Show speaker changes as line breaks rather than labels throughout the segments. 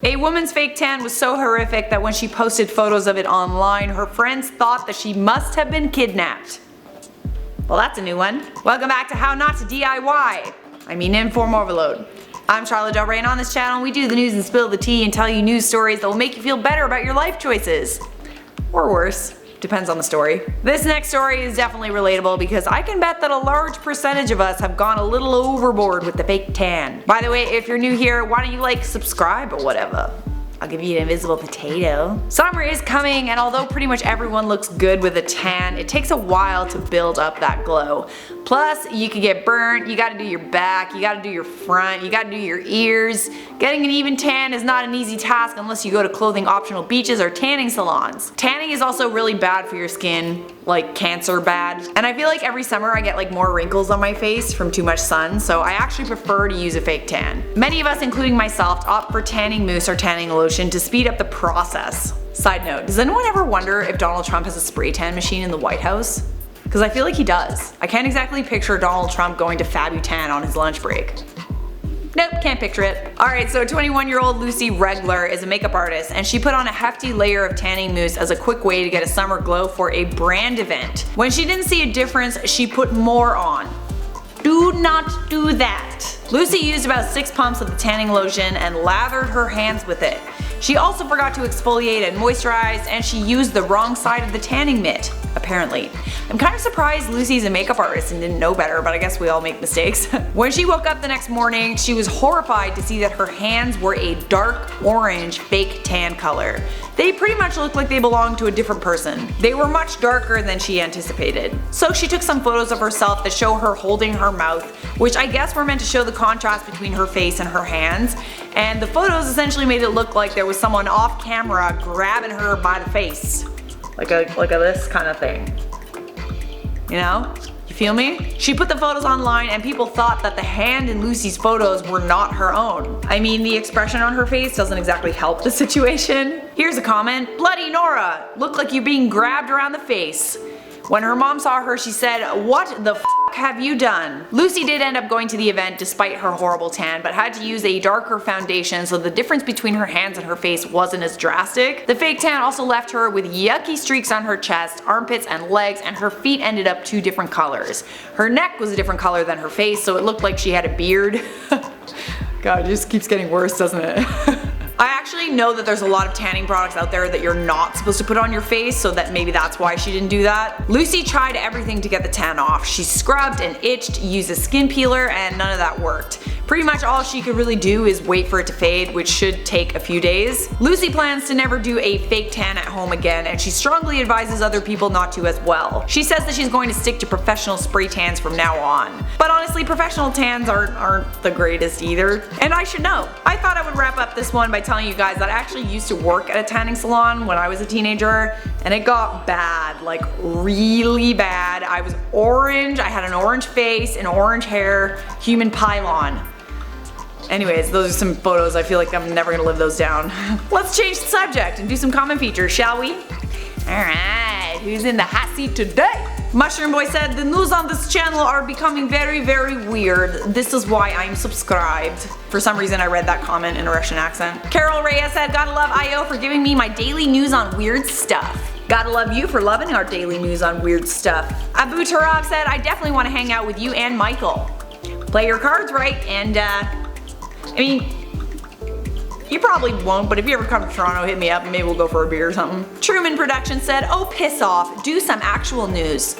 A woman's fake tan was so horrific that when she posted photos of it online, her friends thought that she must have been kidnapped. Well, that's a new one. Welcome back to How Not to DIY. I mean InformOverload. I'm Charlotte Del Rey, and on this channel we do the news and spill the tea and tell you news stories that will make you feel better about your life choices. Or worse. Depends on the story. This next story is definitely relatable because I can bet that a large percentage of us have gone a little overboard with the fake tan. By the way, if you're new here, why don't you subscribe or whatever? I'll give you an invisible potato. Summer is coming, and although pretty much everyone looks good with a tan, it takes a while to build up that glow. Plus, you could get burnt, you gotta do your back, you gotta do your front, you gotta do your ears. Getting an even tan is not an easy task unless you go to clothing optional beaches or tanning salons. Tanning is also really bad for your skin, like cancer bad. And I feel like every summer I get more wrinkles on my face from too much sun, so I actually prefer to use a fake tan. Many of us, including myself, opt for tanning mousse or tanning lotion to speed up the process. Side note, does anyone ever wonder if Donald Trump has a spray tan machine in the White House? Because I feel like he does. I can't exactly picture Donald Trump going to Fabutan on his lunch break. Nope, can't picture it. Alright, so 21-year-old Lucy Regler is a makeup artist, and she put on a hefty layer of tanning mousse as a quick way to get a summer glow for a brand event. When she didn't see a difference, she put more on. Do not do that. Lucy used about 6 pumps of the tanning lotion and lathered her hands with it. She also forgot to exfoliate and moisturize, and she used the wrong side of the tanning mitt, apparently. I'm kind of surprised Lucy's a makeup artist and didn't know better, but I guess we all make mistakes. When she woke up the next morning, she was horrified to see that her hands were a dark orange fake tan color. They pretty much looked like they belonged to a different person. They were much darker than she anticipated. So she took some photos of herself that show her holding her mouth, which I guess were meant to show the contrast between her face and her hands. And the photos essentially made it look like there was someone off camera grabbing her by the face. Like a this kind of thing. You know? You feel me? She put the photos online and people thought that the hand in Lucy's photos were not her own. I mean, the expression on her face doesn't exactly help the situation. Here's a comment. Bloody Nora! Look like you're being grabbed around the face. When her mom saw her, she said, "What the f have you done?" Lucy did end up going to the event despite her horrible tan, but had to use a darker foundation so the difference between her hands and her face wasn't as drastic. The fake tan also left her with yucky streaks on her chest, armpits, and legs, and her feet ended up 2 different colors. Her neck was a different color than her face, so it looked like she had a beard. God, it just keeps getting worse, doesn't it? I actually know that there's a lot of tanning products out there that you're not supposed to put on your face, so that maybe that's why she didn't do that. Lucy tried everything to get the tan off. She scrubbed and itched, used a skin peeler, and none of that worked. Pretty much all she could really do is wait for it to fade, which should take a few days. Lucy plans to never do a fake tan at home again, and she strongly advises other people not to as well. She says that she's going to stick to professional spray tans from now on. But honestly, professional tans aren't the greatest either. And I should know. I thought I would wrap up this one by telling you guys that I actually used to work at a tanning salon when I was a teenager, and it got bad, like really bad. I was orange, I had an orange face and orange hair, human pylon. Anyways, those are some photos. I feel like I'm never gonna live those down. Let's change the subject and do some comment features, shall we? Alright, who's in the hot seat today? Mushroom Boy said, "The news on this channel are becoming very, very weird. This is why I'm subscribed." For some reason I read that comment in a Russian accent. Carol Reyes said, "Gotta love IO for giving me my daily news on weird stuff." Gotta love you for loving our daily news on weird stuff. Abu Tarab said, "I definitely want to hang out with you and Michael. Play your cards right, and I mean, you probably won't, but if you ever come to Toronto, hit me up and maybe we'll go for a beer or something." Truman Production said, "Oh, piss off. Do some actual news."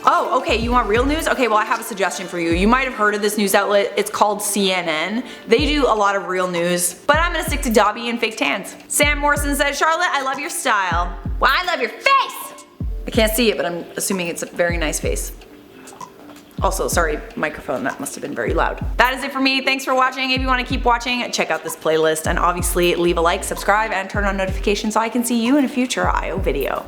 Oh, okay, you want real news? Okay, well I have a suggestion for you. You might have heard of this news outlet. It's called CNN. They do a lot of real news, but I'm gonna stick to Dobby and fake tans. Sam Morrison said, "Charlotte, I love your style." Well, I love your face! I can't see it, but I'm assuming it's a very nice face. Also, sorry, microphone, that must have been very loud. That is it for me. Thanks for watching. If you want to keep watching, check out this playlist, and obviously leave a like, subscribe, and turn on notifications so I can see you in a future IO video.